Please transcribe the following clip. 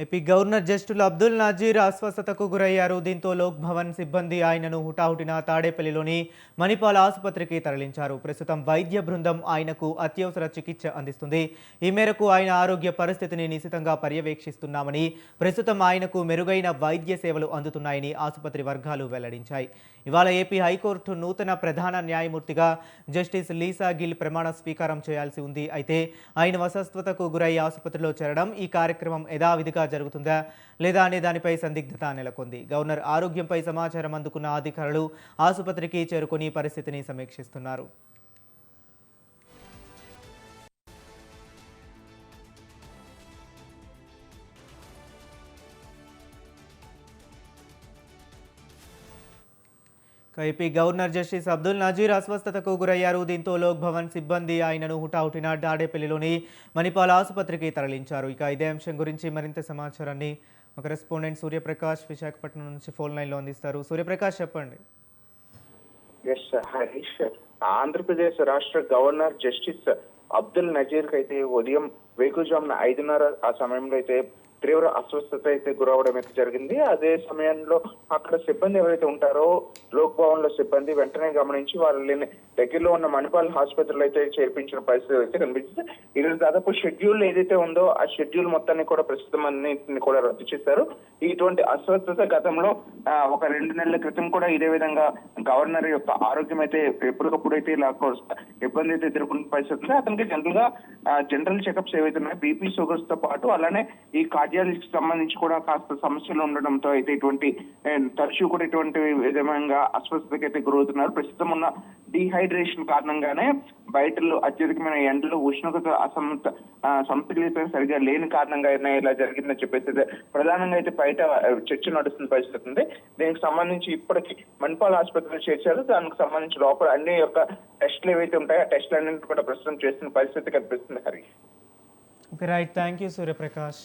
AP governor justice Abdul Nazeer అస్వస్థతకు గురయ్యారు. దీంతో లోక్ భవన్ సిబ్బంది ఆయనను హుటాహుటిన తాడేపల్లిలోని మణిపాల్ ఆసుపత్రికి తరలించారు. ప్రస్తుతం వైద్య బృందం ఆయనకు అత్యవసర చికిత్స అందిస్తుంది. ఈ మేరకు ఆయన ఆరోగ్య పరిస్థితిని నిశితంగా పర్యవేక్షిస్తున్నామని, ప్రస్తుతం ఆయనకు మెరుగైన వైద్య సేవలు అందుతున్నాయని ఆసుపత్రి వర్గాలు వెల్లడించాయి. ఇవాళ ఏపీ హైకోర్టు నూతన ప్రధాన న్యాయమూర్తిగా జస్టిస్ లీసా గిల్ ప్రమాణ స్వీకారం చేయాల్సి ఉంది. అయితే ఆయన అస్వస్థతకు గురై ఆసుపత్రిలో చేరడం, ఈ కార్యక్రమం యథావిధిగా జరుగుతుందా లేదా అనే దానిపై సందిగ్ధత నెలకొంది. గవర్నర్ ఆరోగ్యంపై సమాచారం అందుకున్న అధికారులు ఆసుపత్రికి చేరుకుని పరిస్థితిని సమీక్షిస్తున్నారు. AP governor justice Abdul Nazeer అస్వస్థతకు గురయ్యారు. దీంతో లోక్ భవన్ సిబ్బంది ఆయనను హుటాహుటిన తాడేపల్లిలోని మణిపాల్ ఆసుపత్రికి తరలించారు. ఇదే అంశం గురించి మరింత సమాచారాన్ని ఒక కరెస్పాండెంట్ సూర్యప్రకాష్ విశాఖపట్నం నుంచి ఫోన్ లైన్లో అందిస్తారు. సూర్యప్రకాష్, చెప్పండి. హరీష్, ఆంధ్రప్రదేశ్ రాష్ట్ర గవర్నర్ జస్టిస్ అబ్దుల్ నజీర్ కి అయితే ఉదయం వేకుజామున 5:30 ఆ సమయంలో అయితే తీవ్ర అస్వస్థత అయితే గురవడం అయితే జరిగింది. అదే సమయంలో అక్కడ సిబ్బంది ఎవరైతే ఉంటారో లోక్ భవన్ లో సిబ్బంది వెంటనే గమనించి వాళ్ళని దగ్గరలో ఉన్న మణిపాల్ ఆసుపత్రిలో అయితే చేర్పించిన పరిస్థితి అయితే కనిపిస్తుంది. ఈరోజు దాదాపు షెడ్యూల్ ఏదైతే ఉందో ఆ షెడ్యూల్ మొత్తాన్ని కూడా ప్రస్తుతం అన్నింటిని కూడా రద్దు చేశారు. ఇటువంటి అస్వస్థత గతంలో ఒక 2 నెలల క్రితం కూడా ఇదే విధంగా గవర్నర్ యొక్క ఆరోగ్యం అయితే ఎప్పటికప్పుడు అయితే ఇలా ఇబ్బంది అయితే ఎదుర్కొన్న పరిస్థితి ఉంది. అతనికి జనరల్ చెకప్స్ ఏవైతే ఉన్నాయో బీపీ, షుగర్స్ తో పాటు అలానే ఈ కార్డియాలజీకి సంబంధించి కూడా కాస్త సమస్యలు ఉండడంతో అయితే ఇటువంటి తరచూ కూడా ఇటువంటి విధంగా అస్వస్థతకి అయితే గురవుతున్నారు. ప్రస్తుతం ఉన్న డీహైడ్రేషన్ కారణంగానే బయటలో అత్యధికమైన ఎండలు, ఉష్ణోగ్రత సమతుల్యత సరిగా లేని కారణంగా ఇలా జరిగిందని చెప్పేసి ప్రధానంగా అయితే బయట చర్చ నడుస్తున్న పరిస్థితి ఉంది. దీనికి సంబంధించి ఇప్పటికీ మణిపాల్ ఆసుపత్రిలో చేర్చారు. దానికి సంబంధించి లోపల అన్ని యొక్క టెస్టులు ఏవైతే ఉంటాయో ఆ టెస్టులు అన్నింటి కూడా ప్రస్తుతం చేస్తున్న పరిస్థితి కనిపిస్తుంది. Hari, right, thank you Suryaprakash.